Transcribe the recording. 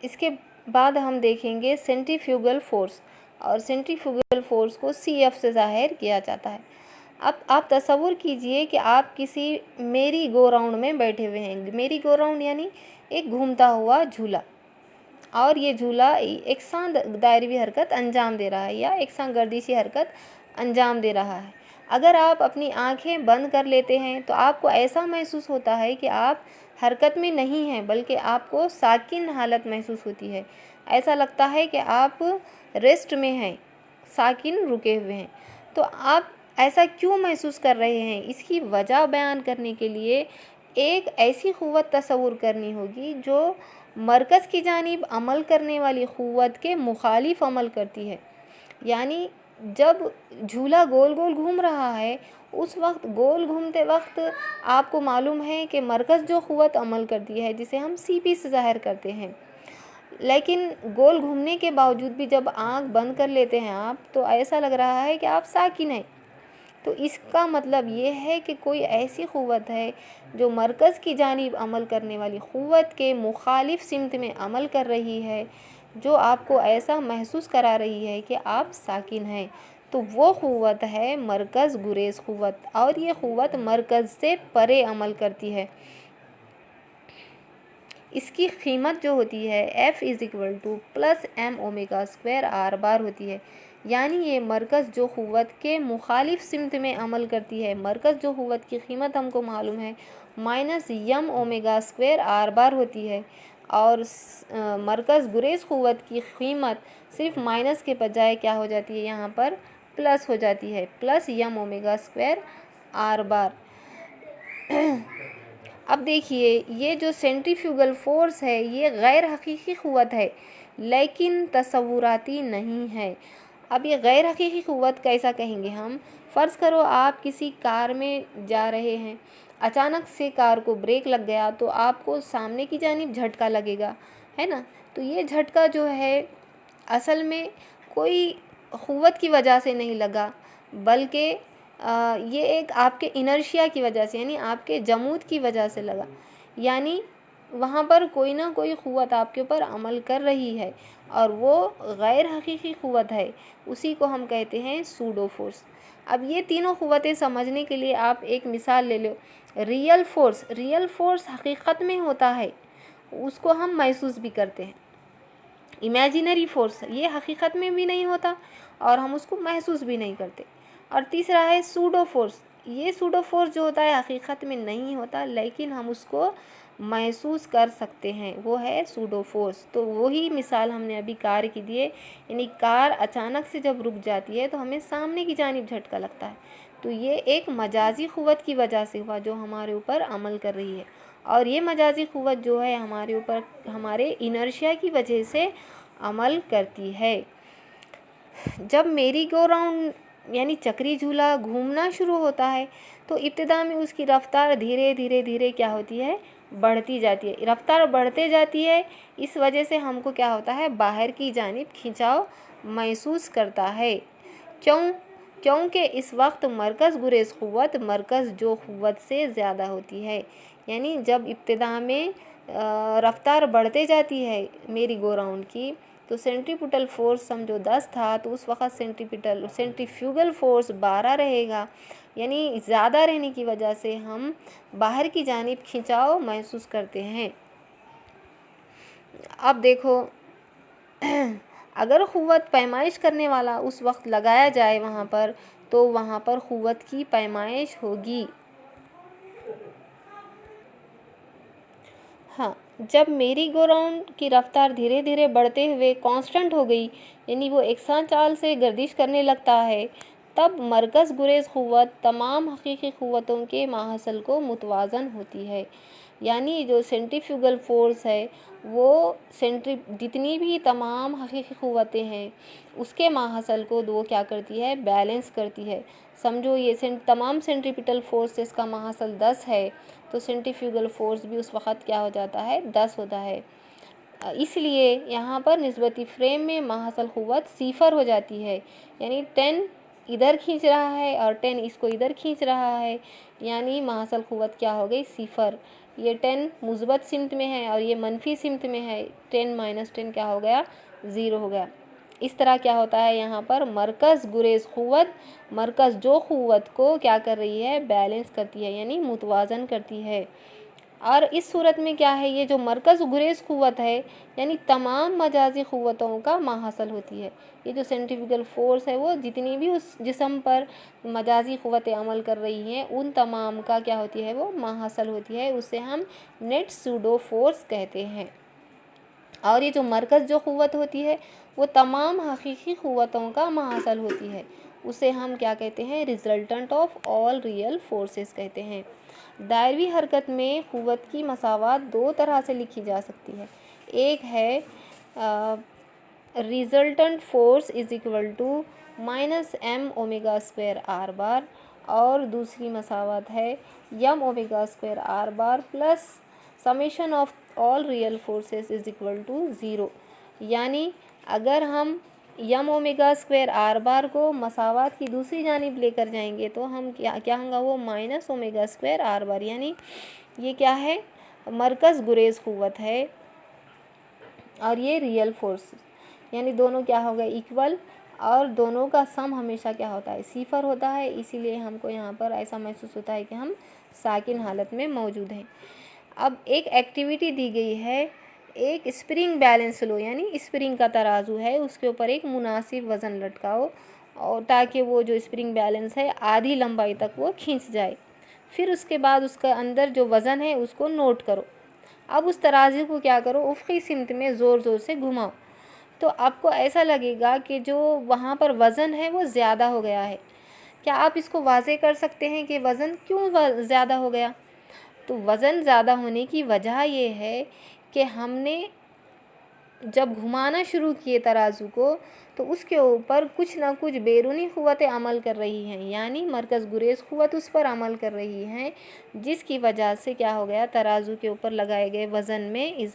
इसके बाद हम देखेंगे सेंट्रीफ्यूगल फोर्स, और सेंट्रीफ्यूगल फोर्स को CF से ज़ाहिर किया जाता है। अब आप तसव्वुर कीजिए कि आप किसी मेरी गो राउंड में बैठे हुए हैं। मेरी गो राउंड यानी एक घूमता हुआ झूला, और ये झूला एकसां दायरवी हरकत अंजाम दे रहा है या एकसां गर्दिशी हरकत अंजाम दे रहा है। अगर आप अपनी आंखें बंद कर लेते हैं तो आपको ऐसा महसूस होता है कि आप हरकत में नहीं हैं, बल्कि आपको साकिन हालत महसूस होती है। ऐसा लगता है कि आप रेस्ट में हैं, साकिन रुके हुए हैं। तो आप ऐसा क्यों महसूस कर रहे हैं, इसकी वजह बयान करने के लिए एक ऐसी क़ुव्वत तसव्वुर करनी होगी जो मरकज़ की जानिब अमल करने वाली क़ुव्वत के मुखालिफ अमल करती है। यानी जब झूला गोल गोल घूम रहा है, उस वक्त गोल घूमते वक्त आपको मालूम है कि मरकज़ जो क़ुव्वत अमल करती है, जिसे हम CP से ज़ाहिर करते हैं, लेकिन गोल घूमने के बावजूद भी जब आँख बंद कर लेते हैं आप, तो ऐसा लग रहा है कि आप साकिन हैं। तो इसका मतलब ये है कि कोई ऐसी क़ुव्वत है जो मरकज़ की जानिब अमल करने वाली क़ुव्वत के मुखालिफ सिमत में अमल कर रही है, जो आपको ऐसा महसूस करा रही है कि आप साकिन हैं। तो वो क़ुव्वत है मरकज़ गुरेज़ क़ुव्वत, और ये क़ुव्वत मरकज़ से परे अमल करती है। इसकी कीमत जो होती है F + m⍵² R होती है। यानी ये मरकज़ जो क़ुव्वत के मुखालिफ सिमत में अमल करती है, मरकज़ जो क़ुव्वत की कीमत हमको मालूम है -m⍵² R होती है, और मरकज़ गुरेज़ क़ुव्वत की कीमत सिर्फ माइनस के बजाय क्या हो जाती है, यहाँ पर प्लस हो जाती है, +m⍵²R। अब देखिए, ये जो सेंट्रीफ्यूगल फोर्स है ये गैर हकीकी क़ुव्वत है, लेकिन तसव्वुराती नहीं है। अब ये गैर हकीकी क़ुव्वत कैसा कहेंगे हम? फ़र्ज़ करो आप किसी कार में जा रहे हैं, अचानक से कार को ब्रेक लग गया तो आपको सामने की जानिब झटका लगेगा, है ना? तो ये झटका जो है असल में कोई क़ुव्वत की वजह से नहीं लगा, बल्कि ये एक आपके इनर्शिया की वजह से, यानी आपके जमूद की वजह से लगा। यानी वहाँ पर कोई ना कोई क़ुव्वत आपके ऊपर अमल कर रही है, और वो गैर हकीकी क़ुव्वत है, उसी को हम कहते हैं सूडो फोर्स। अब ये तीनों क़ुव्वतें समझने के लिए आप एक मिसाल ले लो। रियल फोर्स हकीकत में होता है, उसको हम महसूस भी करते हैं। इमेजिनरी फोर्स ये हकीकत में भी नहीं होता और हम उसको महसूस भी नहीं करते। और तीसरा है सूडो फोर्स। ये सूडो फोर्स जो होता है हकीकत में नहीं होता, लेकिन हम उसको महसूस कर सकते हैं, वो है सूडो फोर्स। तो वही मिसाल हमने अभी कार की दी है, यानी कार अचानक से जब रुक जाती है तो हमें सामने की जानिब झटका लगता है, तो ये एक मजाजी क़ुव्वत की वजह से हुआ जो हमारे ऊपर अमल कर रही है। और ये मजाजी क़ुव्वत जो है हमारे ऊपर हमारे इनर्शिया की वजह से अमल करती है। जब मेरी गो राउंड यानी चक्री झूला घूमना शुरू होता है तो इब्तिदा में उसकी रफ़्तार धीरे धीरे धीरे क्या होती है, बढ़ती जाती है। रफ़्तार बढ़ते जाती है, इस वजह से हमको क्या होता है, बाहर की जानिब खिंचाव महसूस करता है। क्योंकि इस वक्त मरकज़ गुरेज़ क़ुव्वत मरकज़ जो क़ुव्वत से ज़्यादा होती है। यानी जब इब्तिदा में रफ़्तार बढ़ते जाती है मेरी गो राउंड की, तो सेंट्रीपिटल फोर्स समझो 10 था, तो उस वक़्त सेंट्रीफ्यूगल फोर्स 12 रहेगा। यानी ज़्यादा रहने की वजह से हम बाहर की जानिब खिंचाव महसूस करते हैं। अब देखो, अगर क़ुव्वत पैमाइश करने वाला उस वक्त लगाया जाए वहाँ पर, तो वहाँ पर क़ुव्वत की पैमाइश होगी। हाँ, जब मेरी गो राउंड की रफ़्तार धीरे धीरे बढ़ते हुए कांस्टेंट हो गई, यानी वो एकसां चाल से गर्दिश करने लगता है, तब मरकज़ गुरेज़ क़ुव्वत तमाम हकीकी क़ुव्वतों के माहसल को मुतवाज़न होती है। यानी जो सेंट्रीफ्यूगल फोर्स है वो जितनी भी तमाम हकीकी क़ुव्वतें हैं उसके माहसल को वो क्या करती है, बैलेंस करती है। समझो ये तमाम सेंट्रीपिटल फोर्सेस का माहसल 10 है, तो सेंट्रीफ्यूगल फोर्स भी उस वक़्त क्या हो जाता है, 10 होता है। इसलिए यहाँ पर निस्बती फ्रेम में माहसल क़ुव्वत 0 हो जाती है, यानी 10 इधर खींच रहा है और 10 इसको इधर खींच रहा है, यानी माहसल क़ुव्वत क्या हो गई, 0। ये 10 मुस्बत सिमत में है और ये मनफी सिमत में है, 10 माइनस 10 क्या हो गया, 0 हो गया। इस तरह क्या होता है यहाँ पर मरकज़ गुरेज़ क़ुव्वत, मरकज़ जो क़ुव्वत को क्या कर रही है, बैलेंस करती है यानी मुतवाज़न करती है। और इस सूरत में क्या है, ये जो मरकज़ गुरेज़ क़ुव्वत है यानी तमाम मजाजी क़ुव्वतों का माहासल होती है। ये जो सेंट्रीफ्यूगल फोर्स है वो जितनी भी उस जिस्म पर मजाजी क़ुव्वतें अमल कर रही हैं उन तमाम का क्या होती है, वो माहासल होती है, उसे हम नेट सूडो फोर्स कहते हैं। और ये जो मरकज़ जो क़ुव्वत होती है वो तमाम हकीकी क़ुव्वतों का माहासल होती है, उसे हम क्या कहते हैं, resultant of all real forces कहते हैं। दायरवी हरकत में क़ुव्वत की मसावात दो तरह से लिखी जा सकती है। एक है resultant force is equal to minus M omega square R bar, और दूसरी मसावत है M omega square R bar plus summation of all real forces is equal to 0। यानी अगर हम M omega square R bar को मसावत की दूसरी जानिब लेकर जाएंगे तो हम क्या होगा, वो माइनस ओमेगा स्क्वायर आर बार, यानी ये क्या है, मरकज़ गुरेज़ क़ुव्वत है और ये रियल फोर्स, यानी दोनों क्या होगा, इक्वल, और दोनों का सम हमेशा क्या होता है, सिफर होता है। इसीलिए हमको यहाँ पर ऐसा महसूस होता है कि हम साकिन हालत में मौजूद हैं। अब एक एक्टिविटी दी गई है, एक स्प्रिंग बैलेंस लो, यानी स्प्रिंग का तराजू है, उसके ऊपर एक मुनासिब वज़न लटकाओ और ताकि वो जो स्प्रिंग बैलेंस है आधी लंबाई तक वो खींच जाए। फिर उसके बाद उसका अंदर जो वज़न है उसको नोट करो। अब उस तराजू को क्या करो, उफ़क़ी सिमत में ज़ोर ज़ोर से घुमाओ, तो आपको ऐसा लगेगा कि जो वहाँ पर वज़न है वो ज़्यादा हो गया है। क्या आप इसको वाज़े कर सकते हैं कि वज़न क्यों ज़्यादा हो गया? तो वज़न ज़्यादा होने की वजह ये है कि हमने जब घुमाना शुरू किए तराजू को तो उसके ऊपर कुछ ना कुछ बैरूनी क़ुव्वतें अमल कर रही हैं, यानी मरकज़ गुरेज़ क़ुव्वत उस पर अमल कर रही हैं, जिसकी वजह से क्या हो गया, तराजू के ऊपर लगाए गए वज़न में इज़ाफ़ा